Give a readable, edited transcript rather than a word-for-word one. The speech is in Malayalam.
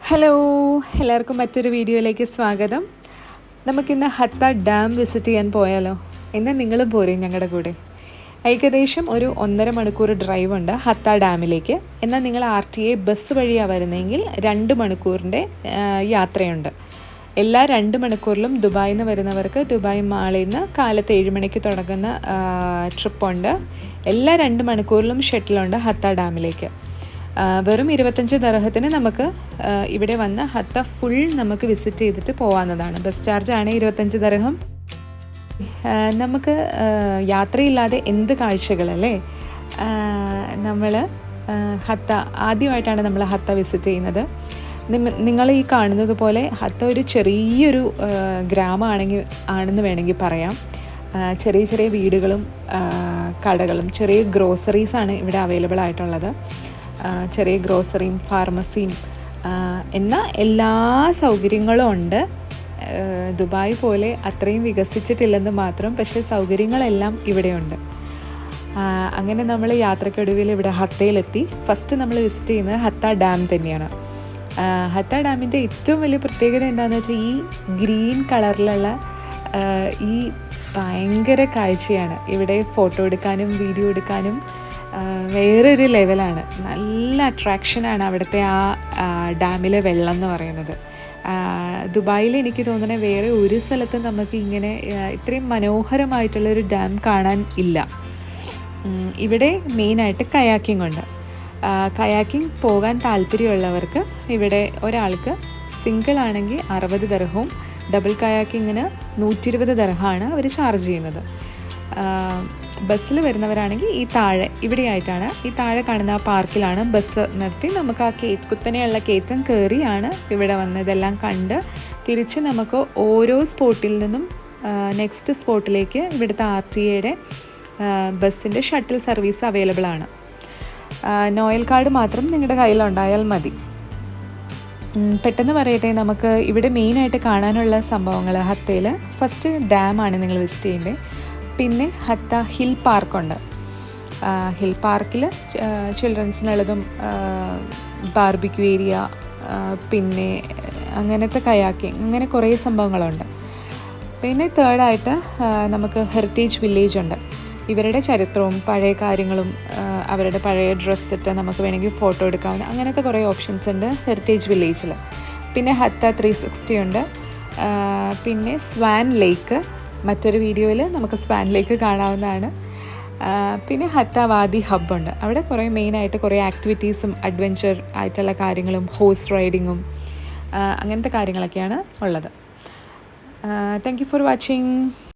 ഹലോ, എല്ലാവർക്കും മറ്റൊരു വീഡിയോയിലേക്ക് സ്വാഗതം. നമുക്കിന്ന് ഹത്ത ഡാം വിസിറ്റ് ചെയ്യാൻ പോയാലോ? ഇന്ന് നിങ്ങളും പോരെ ഞങ്ങളുടെ കൂടെ. ഏകദേശം ഒരു 1.5 മണിക്കൂർ ഡ്രൈവ് ഉണ്ട് ഹത്ത ഡാമിലേക്ക്. എന്നാൽ നിങ്ങൾ RTA ബസ് വഴിയാണ് വരുന്നതെങ്കിൽ 2 മണിക്കൂറിൻ്റെ യാത്രയുണ്ട്. എല്ലാ 2 മണിക്കൂറിലും ദുബായിൽ നിന്ന് വരുന്നവർക്ക് ദുബായ് മാളിൽ നിന്ന് കാലത്ത് 7 മണിക്ക് തുടങ്ങുന്ന ട്രിപ്പുണ്ട്. എല്ലാ 2 മണിക്കൂറിലും ഷട്ടിലുണ്ട് ഹത്ത ഡാമിലേക്ക്. വെറും 25 ദർഹത്തിന് നമുക്ക് ഇവിടെ വന്ന് ഹത്ത ഫുൾ നമുക്ക് വിസിറ്റ് ചെയ്തിട്ട് പോകാവുന്നതാണ്. ബസ് ചാർജാണ് 25 ദർഹം. നമുക്ക് യാത്രയില്ലാതെ എന്ത് കാഴ്ചകളല്ലേ. നമ്മൾ ഹത്ത ആദ്യമായിട്ടാണ് നമ്മൾ ഹത്ത വിസിറ്റ് ചെയ്യുന്നത്. നിങ്ങൾ ഈ കാണുന്നത് പോലെ ഹത്ത ഒരു ചെറിയൊരു ആണെന്ന് വേണമെങ്കിൽ പറയാം. ചെറിയ ചെറിയ വീടുകളും കടകളും ചെറിയ ഗ്രോസറീസാണ് ഇവിടെ അവൈലബിൾ ആയിട്ടുള്ളത്. ചെറിയ ഗ്രോസറിയും ഫാർമസിയും എന്ന എല്ലാ സൗകര്യങ്ങളും ഉണ്ട്. ദുബായ് പോലെ അത്രയും വികസിച്ചിട്ടില്ലെന്ന് മാത്രം, പക്ഷേ സൗകര്യങ്ങളെല്ലാം ഇവിടെയുണ്ട്. അങ്ങനെ നമ്മൾ യാത്രക്കൊടുവിൽ ഇവിടെ ഹത്തയിലെത്തി. ഫസ്റ്റ് നമ്മൾ വിസിറ്റ് ചെയ്യുന്നത് ഹത്ത ഡാം തന്നെയാണ്. ഹത്ത ഡാമിൻ്റെ ഏറ്റവും വലിയ പ്രത്യേകത എന്താണെന്ന് വെച്ചാൽ ഈ ഗ്രീൻ കളറിലുള്ള ഈ ഭയങ്കര കാഴ്ചയാണ്. ഇവിടെ ഫോട്ടോ എടുക്കാനും വീഡിയോ എടുക്കാനും വേറൊരു ലെവലാണ്. നല്ല അട്രാക്ഷനാണ് അവിടുത്തെ ആ ഡാമിലെ വെള്ളം എന്ന് പറയുന്നത്. ദുബായിൽ എനിക്ക് തോന്നുന്നത് വേറെ ഒരു സ്ഥലത്തും നമുക്ക് ഇങ്ങനെ ഇത്രയും മനോഹരമായിട്ടുള്ളൊരു ഡാം കാണാൻ ഇല്ല. ഇവിടെ മെയിനായിട്ട് കയാക്കിംഗ് ഉണ്ട്. കയാക്കിംഗ് പോകാൻ താല്പര്യമുള്ളവർക്ക് ഇവിടെ ഒരാൾക്ക് സിംഗിൾ ആണെങ്കിൽ 60 ദർഹവും ഡബിൾ കയാക്കിങ്ങിന് 120 ദർഹമാണ് അവർ ചാർജ് ചെയ്യുന്നത്. ബസ്സിൽ വരുന്നവരാണെങ്കിൽ ഈ താഴെ ഇവിടെയായിട്ടാണ്, ഈ താഴെ കാണുന്ന ആ പാർക്കിലാണ് ബസ് നിർത്തി നമുക്ക് ആ കുത്തനെയുള്ള കയറ്റം കയറിയാണ് ഇവിടെ വന്ന് ഇതെല്ലാം കണ്ട് തിരിച്ച് നമുക്ക് ഓരോ സ്പോട്ടിൽ നിന്നും നെക്സ്റ്റ് സ്പോട്ടിലേക്ക് ഇവിടുത്തെ RTA ബസ്സിൻ്റെ ഷട്ടിൽ സർവീസ് അവൈലബിൾ ആണ്. നോയൽ കാർഡ് മാത്രം നിങ്ങളുടെ കയ്യിലുണ്ടായാൽ മതി. പെട്ടെന്ന് പറയട്ടെ, നമുക്ക് ഇവിടെ മെയിനായിട്ട് കാണാനുള്ള സംഭവങ്ങൾ ഹത്തയിൽ ഫസ്റ്റ് ഡാമാണ് നിങ്ങൾ വിസിറ്റ് ചെയ്യേണ്ടത്. പിന്നെ ഹത്ത ഹിൽ പാർക്കുണ്ട്. ഹിൽ പാർക്കിൽ ചിൽഡ്രൻസിനുള്ളതും ബാർബിക്യൂ ഏരിയ, പിന്നെ അങ്ങനത്തെ കയാക്കിങ്, അങ്ങനെ കുറേ സംഭവങ്ങളുണ്ട്. പിന്നെ തേർഡായിട്ട് നമുക്ക് ഹെറിറ്റേജ് വില്ലേജ് ഉണ്ട്. ഇവരുടെ ചരിത്രവും പഴയ കാര്യങ്ങളും അവരുടെ പഴയ ഡ്രസ്സിട്ട് നമുക്ക് വേണമെങ്കിൽ ഫോട്ടോ എടുക്കാവുന്ന അങ്ങനത്തെ കുറേ ഓപ്ഷൻസ് ഉണ്ട് ഹെറിറ്റേജ് വില്ലേജിൽ. പിന്നെ ഹത്ത 360 ഉണ്ട്. പിന്നെ സ്വാൻ ലേക്ക്, മറ്റൊരു വീഡിയോയിൽ നമുക്ക് സ്വാൻ ലേക്ക് കാണാവുന്നതാണ്. പിന്നെ ഹത്ത വാദി ഹബ്ബുണ്ട്. അവിടെ കുറേ മെയിനായിട്ട് കുറേ ആക്ടിവിറ്റീസും അഡ്വെഞ്ചർ ആയിട്ടുള്ള കാര്യങ്ങളും ഹോഴ്സ് റൈഡിങ്ങും അങ്ങനത്തെ കാര്യങ്ങളൊക്കെയാണ് ഉള്ളത്. Thank you for watching.